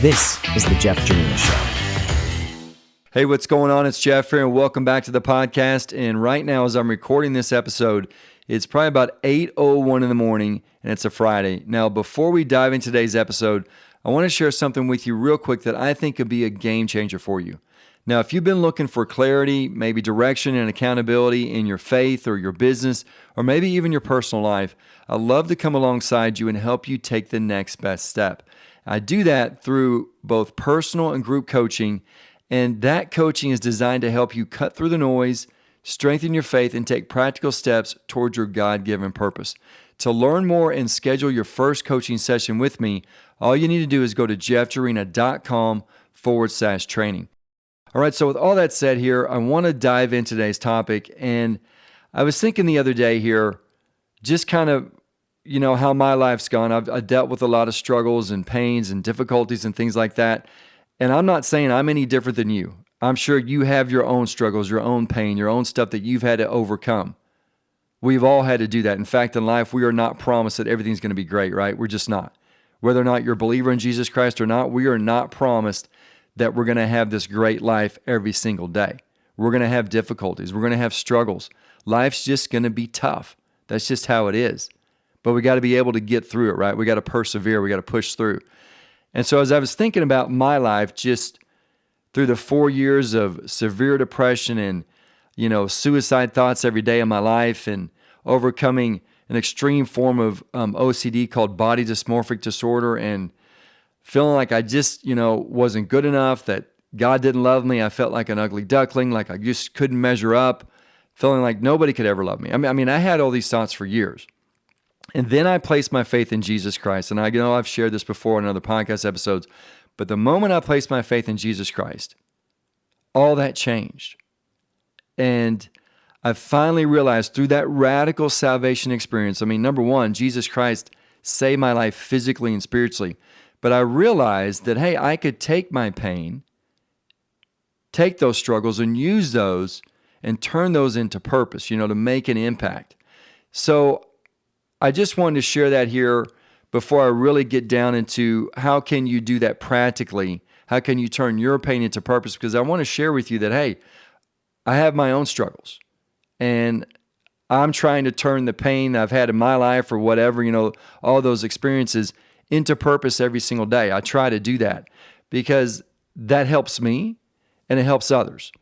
This is the Jeff Jerina Show. Hey, what's going on? It's Jeff here, and welcome back to the podcast. And right now, as I'm recording this episode, it's probably about 8:01 in the morning, and it's a Friday. Now, before we dive into today's episode, I want to share something with you real quick that I think could be a game changer for you. Now, if you've been looking for clarity, maybe direction and accountability in your faith or your business, or maybe even your personal life, I'd love to come alongside you and help you take the next best step. I do that through both personal and group coaching, and that coaching is designed to help you cut through the noise, strengthen your faith, and take practical steps towards your God-given purpose. To learn more and schedule your first coaching session with me, all you need to do is go to jeffjerina.com/training. All right, so with all that said here, I want to dive into today's topic. And I was thinking the other day here, just kind of, how my life's gone. I've dealt with a lot of struggles and pains and difficulties and things like that. And I'm not saying I'm any different than you. I'm sure you have your own struggles, your own pain, your own stuff that you've had to overcome. We've all had to do that. In fact, in life, we are not promised that everything's going to be great, right? We're just not. Whether or not you're a believer in Jesus Christ or not, we are not promised that we're going to have this great life every single day. We're going to have difficulties. We're going to have struggles. Life's just going to be tough. That's just how it is. But we got to be able to get through it, right? We got to persevere. We got to push through. And so as I was thinking about my life, just through the 4 years of severe depression and, suicide thoughts every day of my life, and overcoming an extreme form of OCD called body dysmorphic disorder, and feeling like I just, wasn't good enough, that God didn't love me. I felt like an ugly duckling, like I just couldn't measure up, feeling like nobody could ever love me. I had all these thoughts for years. And then I placed my faith in Jesus Christ. And I know I've shared this before in other podcast episodes, but the moment I placed my faith in Jesus Christ, all that changed. And I finally realized through that radical salvation experience, number one, Jesus Christ saved my life physically and spiritually. But I realized that, hey, I could take my pain, take those struggles and use those and turn those into purpose, to make an impact. So I just wanted to share that here before I really get down into how can you do that practically? How can you turn your pain into purpose? Because I want to share with you that, hey, I have my own struggles, and I'm trying to turn the pain I've had in my life or whatever, all those experiences into purpose every single day. I try to do that because that helps me and it helps others.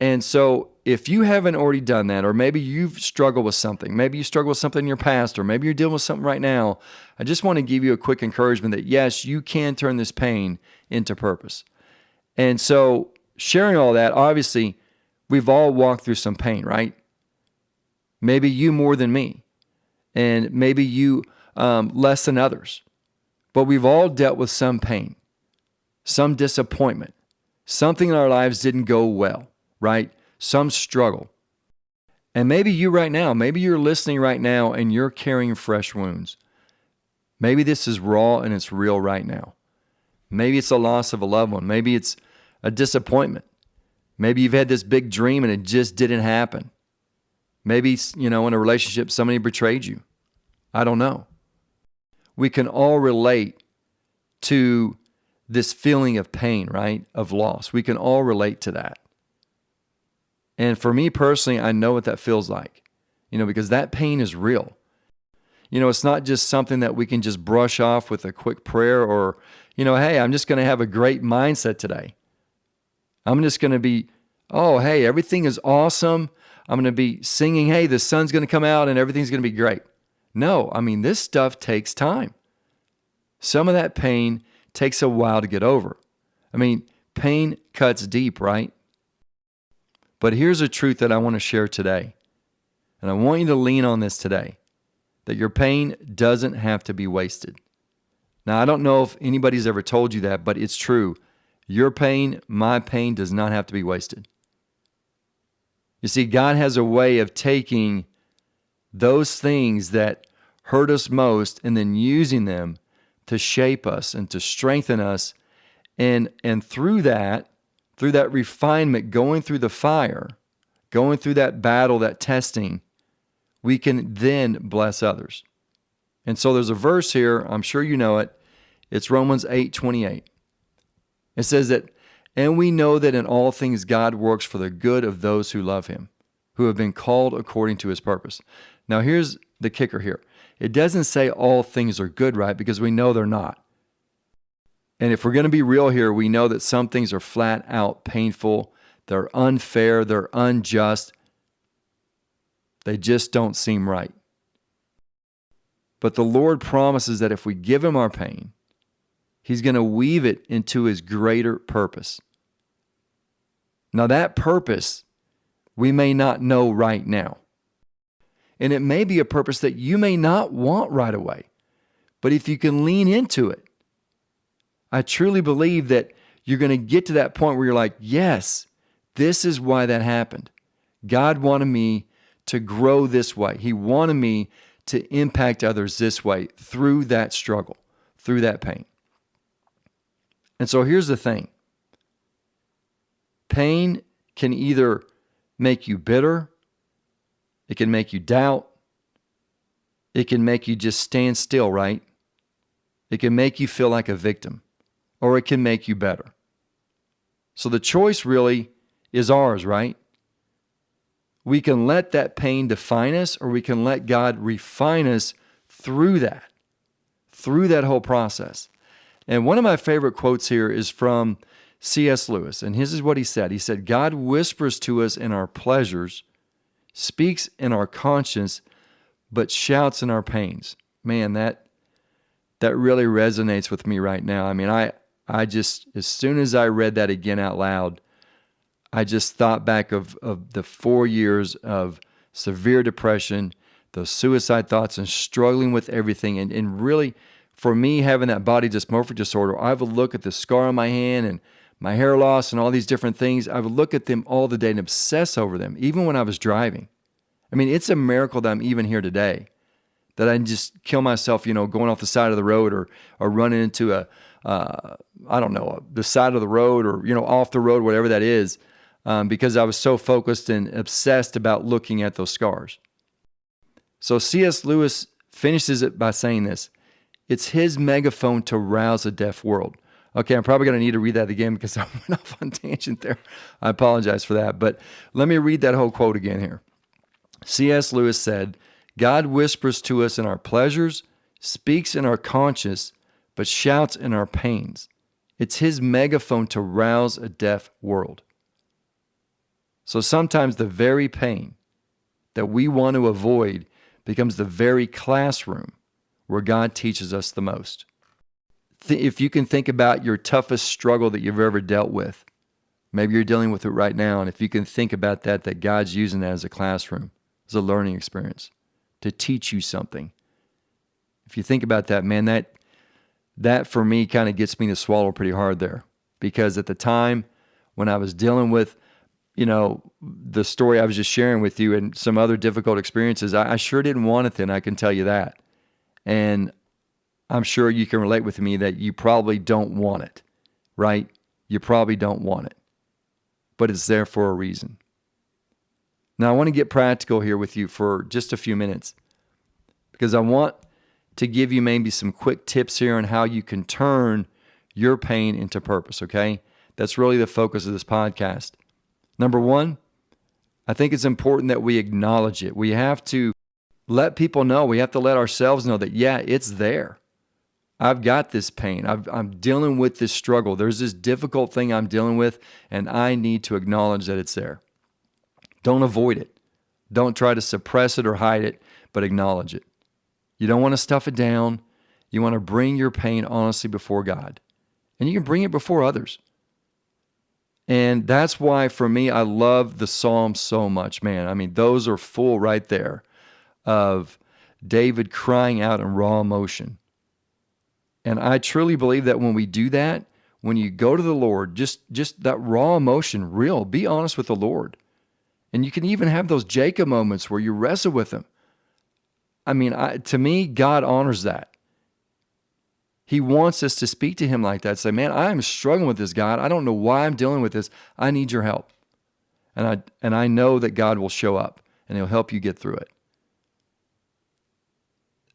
And so if you haven't already done that, or maybe you've struggled with something, maybe you struggled with something in your past, or maybe you're dealing with something right now, I just want to give you a quick encouragement that yes, you can turn this pain into purpose. And so sharing all that, obviously, we've all walked through some pain, right? Maybe you more than me, and maybe you less than others. But we've all dealt with some pain, some disappointment, something in our lives didn't go well, right? Some struggle. And maybe you right now, maybe you're listening right now and you're carrying fresh wounds. Maybe this is raw and it's real right now. Maybe it's the loss of a loved one. Maybe it's a disappointment. Maybe you've had this big dream and it just didn't happen. Maybe, in a relationship, somebody betrayed you. I don't know. We can all relate to this feeling of pain, right? Of loss. We can all relate to that. And for me personally, I know what that feels like, because that pain is real. It's not just something that we can just brush off with a quick prayer or, hey, I'm just going to have a great mindset today. I'm just going to be, oh, hey, everything is awesome. I'm going to be singing, hey, the sun's going to come out and everything's going to be great. No, this stuff takes time. Some of that pain takes a while to get over. Pain cuts deep, right? But here's a truth that I want to share today. And I want you to lean on this today, that your pain doesn't have to be wasted. Now, I don't know if anybody's ever told you that, but it's true. Your pain, my pain, does not have to be wasted. You see, God has a way of taking those things that hurt us most and then using them to shape us and to strengthen us. And through that refinement, going through the fire, going through that battle, that testing, we can then bless others. And so there's a verse here, I'm sure you know it. It's Romans 8:28. It says that, and we know that in all things God works for the good of those who love him, who have been called according to his purpose. Now here's the kicker here. It doesn't say all things are good, right? Because we know they're not. And if we're going to be real here, we know that some things are flat out painful. They're unfair. They're unjust. They just don't seem right. But the Lord promises that if we give him our pain, he's going to weave it into his greater purpose. Now that purpose, we may not know right now. And it may be a purpose that you may not want right away. But if you can lean into it, I truly believe that you're going to get to that point where you're like, yes, this is why that happened. God wanted me to grow this way. He wanted me to impact others this way through that struggle, through that pain. And so here's the thing. Pain can either make you bitter, it can make you doubt, it can make you just stand still, right? It can make you feel like a victim, or it can make you better. So the choice really is ours, right? We can let that pain define us, or we can let God refine us through that whole process. And one of my favorite quotes here is from C.S. Lewis, and his is what he said. He said, God whispers to us in our pleasures, speaks in our conscience, but shouts in our pains. Man, that really resonates with me right now. I mean, I just, as soon as I read that again out loud, I just thought back of the 4 years of severe depression, those suicide thoughts, and struggling with everything. And really, for me, having that body dysmorphic disorder, I would look at the scar on my hand and my hair loss and all these different things. I would look at them all the day and obsess over them, even when I was driving. I mean, it's a miracle that I'm even here today, that I just kill myself, going off the side of the road or running into the side of the road or, off the road, whatever that is, because I was so focused and obsessed about looking at those scars. So C.S. Lewis finishes it by saying this: it's his megaphone to rouse a deaf world. Okay, I'm probably going to need to read that again because I went off on tangent there. I apologize for that. But let me read that whole quote again here. C.S. Lewis said, God whispers to us in our pleasures, speaks in our conscience, but shouts in our pains. It's his megaphone to rouse a deaf world. So sometimes the very pain that we want to avoid becomes the very classroom where God teaches us the most. If you can think about your toughest struggle that you've ever dealt with, maybe you're dealing with it right now, and if you can think about that God's using that as a classroom, as a learning experience, to teach you something. If you think about that, man, that for me kind of gets me to swallow pretty hard there. Because at the time when I was dealing with, the story I was just sharing with you and some other difficult experiences, I sure didn't want it then, I can tell you that. And I'm sure you can relate with me that you probably don't want it, right? You probably don't want it. But it's there for a reason. Now, I want to get practical here with you for just a few minutes because I want to give you maybe some quick tips here on how you can turn your pain into purpose, okay? That's really the focus of this podcast. Number one, I think it's important that we acknowledge it. We have to let people know. We have to let ourselves know that, yeah, it's there. I've got this pain. I'm dealing with this struggle. There's this difficult thing I'm dealing with, and I need to acknowledge that it's there. Don't avoid it. Don't try to suppress it or hide it, but acknowledge it. You don't want to stuff it down. You want to bring your pain honestly before God. And you can bring it before others. And that's why, for me, I love the Psalms so much, man. I mean, those are full right there of David crying out in raw emotion. And I truly believe that when we do that, when you go to the Lord, just that raw emotion, real, be honest with the Lord. And you can even have those Jacob moments where you wrestle with him. I mean, to me, God honors that. He wants us to speak to him like that. Say, man, I am struggling with this, God. I don't know why I'm dealing with this. I need your help. And I know that God will show up and he'll help you get through it.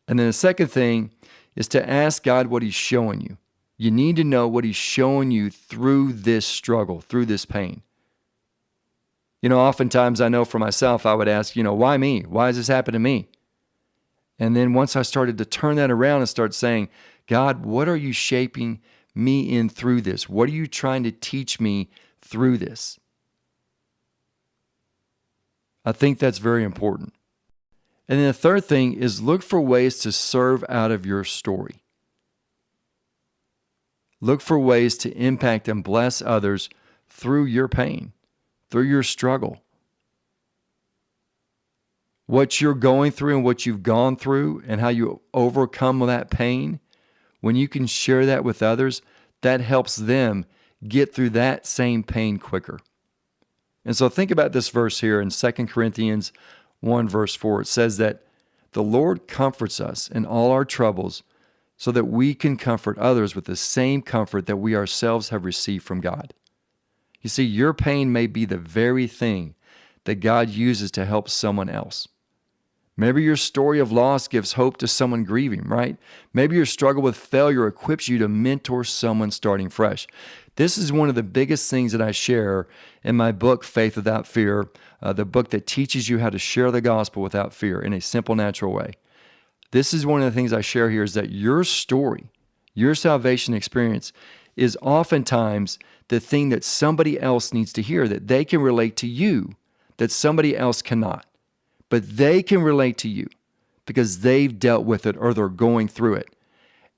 And then the second thing is to ask God what he's showing you. You need to know what he's showing you through this struggle, through this pain. Oftentimes I know for myself, I would ask, why me? Why does this happen to me? And then once I started to turn that around and start saying, God, what are you shaping me in through this? What are you trying to teach me through this? I think that's very important. And then the third thing is look for ways to serve out of your story. Look for ways to impact and bless others through your pain, through your struggle. What you're going through and what you've gone through and how you overcome that pain, when you can share that with others, that helps them get through that same pain quicker. And so think about this verse here in 2 Corinthians 1 verse 4. It says that the Lord comforts us in all our troubles so that we can comfort others with the same comfort that we ourselves have received from God. You see, your pain may be the very thing that God uses to help someone else. Maybe your story of loss gives hope to someone grieving, right? Maybe your struggle with failure equips you to mentor someone starting fresh. This is one of the biggest things that I share in my book, Faith Without Fear, the book that teaches you how to share the gospel without fear in a simple, natural way. This is one of the things I share here is that your story, your salvation experience is oftentimes the thing that somebody else needs to hear, that they can relate to you, that somebody else cannot. But they can relate to you because they've dealt with it or they're going through it.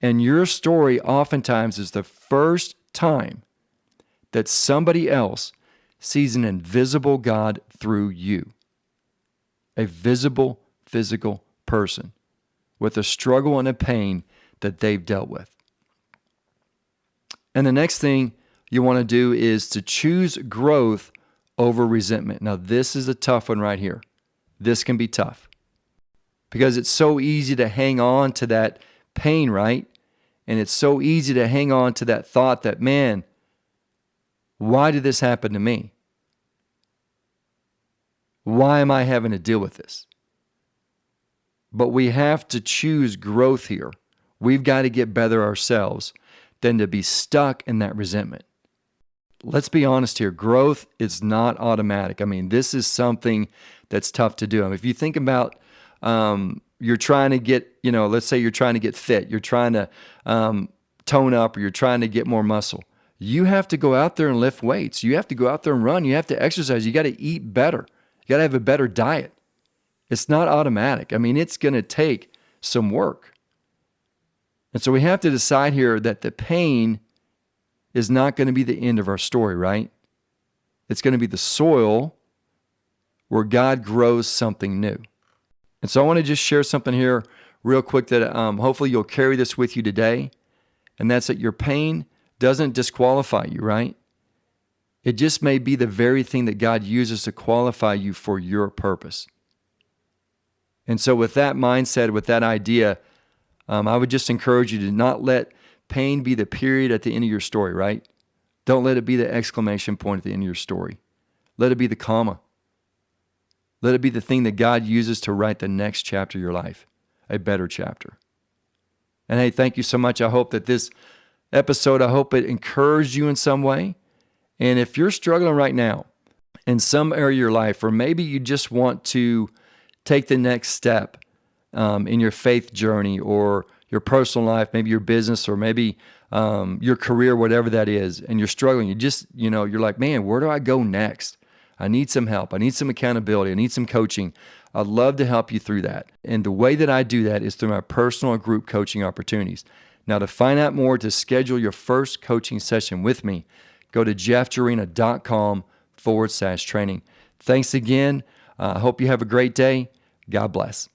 And your story oftentimes is the first time that somebody else sees an invisible God through you. A visible, physical person with a struggle and a pain that they've dealt with. And the next thing you want to do is to choose growth over resentment. Now, this is a tough one right here. This can be tough because it's so easy to hang on to that pain, right? And it's so easy to hang on to that thought that, man, why did this happen to me? Why am I having to deal with this? But we have to choose growth here. We've got to get better ourselves than to be stuck in that resentment. Let's be honest here. Growth is not automatic. I mean, this is something that's tough to do. I mean, if you think about you're trying to get, let's say you're trying to get fit, you're trying to tone up, or you're trying to get more muscle. You have to go out there and lift weights. You have to go out there and run. You have to exercise. You got to eat better. You got to have a better diet. It's not automatic. I mean, it's going to take some work. And so we have to decide here that the pain is not going to be the end of our story, right? It's going to be the soil where God grows something new. And so I want to just share something here real quick that hopefully you'll carry this with you today. And that's that your pain doesn't disqualify you, right? It just may be the very thing that God uses to qualify you for your purpose. And so with that mindset, with that idea, I would just encourage you to not let pain be the period at the end of your story, right? Don't let it be the exclamation point at the end of your story. Let it be the comma. Let it be the thing that God uses to write the next chapter of your life, a better chapter. And hey, thank you so much. I hope that this episode, I hope it encouraged you in some way. And if you're struggling right now in some area of your life, or maybe you just want to take the next step in your faith journey or your personal life, maybe your business, or maybe your career, whatever that is, and you're struggling, you're like, man, where do I go next? I need some help. I need some accountability. I need some coaching. I'd love to help you through that. And the way that I do that is through my personal and group coaching opportunities. Now, to find out more, to schedule your first coaching session with me, go to jeffjerina.com/training. Thanks again. I hope you have a great day. God bless.